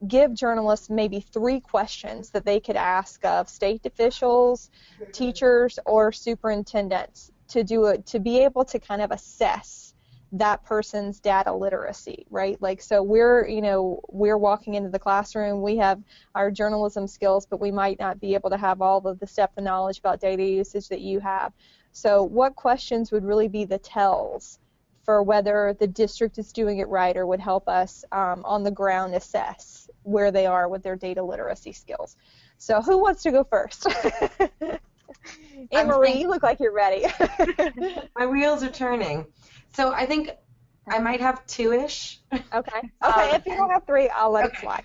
give journalists maybe 3 questions that they could ask of state officials, teachers, or superintendents to be able to kind of assess that person's data literacy, right? Like, so we're walking into the classroom, we have our journalism skills, but we might not be able to have all of the depth of knowledge about data usage that you have. So what questions would really be the tells for whether the district is doing it right, or would help us on the ground assess where they are with their data literacy skills? So who wants to go first? Anne-Marie, you look like you're ready. My wheels are turning. So I think I might have 2-ish. Okay. If you don't have 3, I'll let it slide.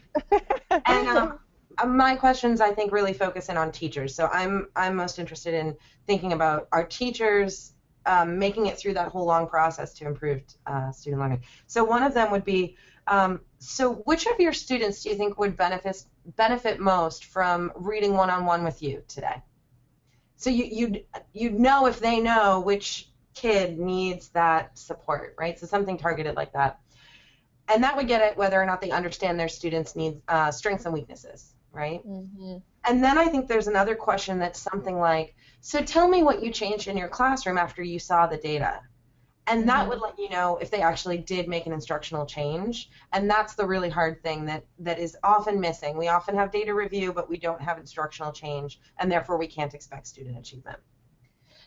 And my questions, I think, really focus in on teachers. So I'm most interested in thinking about our teachers making it through that whole long process to improve student learning. So one of them would be, so which of your students do you think would benefit most from reading one-on-one with you today? So you'd know if they know which kid needs that support, right? So something targeted like that. And that would get at whether or not they understand their students' needs, strengths and weaknesses, right? And then I think there's another question that's something like, so tell me what you changed in your classroom after you saw the data. And that would let you know if they actually did make an instructional change. And that's the really hard thing that is often missing. We often have data review, but we don't have instructional change, and therefore we can't expect student achievement.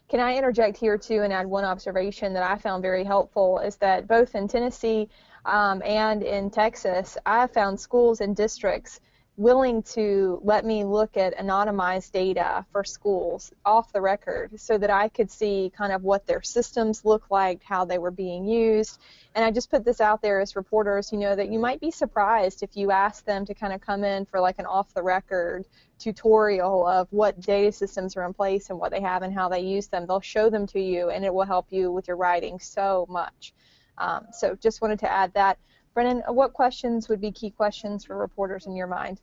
Can I interject here too and add one observation that I found very helpful, is that both in Tennessee and in Texas, I have found schools and districts willing to let me look at anonymized data for schools off the record so that I could see kind of what their systems look like, how they were being used. And I just put this out there as reporters, that you might be surprised if you ask them to kind of come in for like an off-the-record tutorial of what data systems are in place and what they have and how they use them. They'll show them to you, and it will help you with your writing so much. So just wanted to add that. Brennan, what questions would be key questions for reporters in your mind?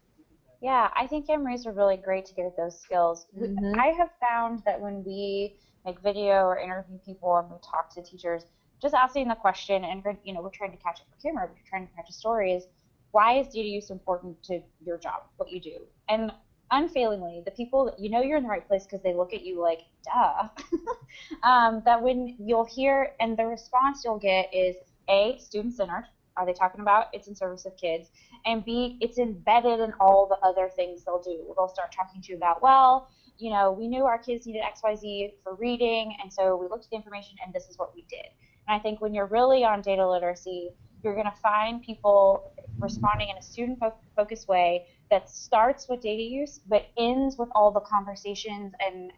Yeah, I think Anne-Marie's are really great to get at those skills. I have found that when we make video or interview people and we talk to teachers, just asking the question, and we're trying to catch it for camera, but we're trying to catch a story, is why is data use important to your job, what you do? And unfailingly, the people, you're in the right place because they look at you like, duh. That when you'll hear, and the response you'll get is, A, student-centered. Are they talking about it's in service of kids? And B, it's embedded in all the other things they'll do. They'll start talking to you about, well, we knew our kids needed XYZ for reading, and so we looked at the information, and this is what we did. And I think when you're really on data literacy, you're going to find people responding in a student-focused way that starts with data use, but ends with all the conversations and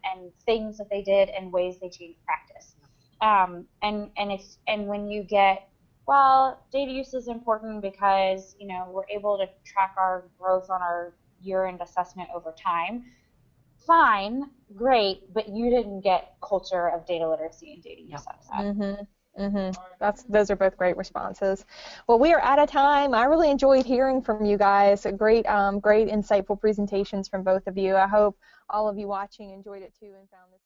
things that they did and ways they changed practice. And when you get, well, data use is important because we're able to track our growth on our year-end assessment over time. fine, great, but you didn't get culture of data literacy and data use out of that. Those are both great responses. Well, we are out of time. I really enjoyed hearing from you guys. Great, great insightful presentations from both of you. I hope all of you watching enjoyed it too and found this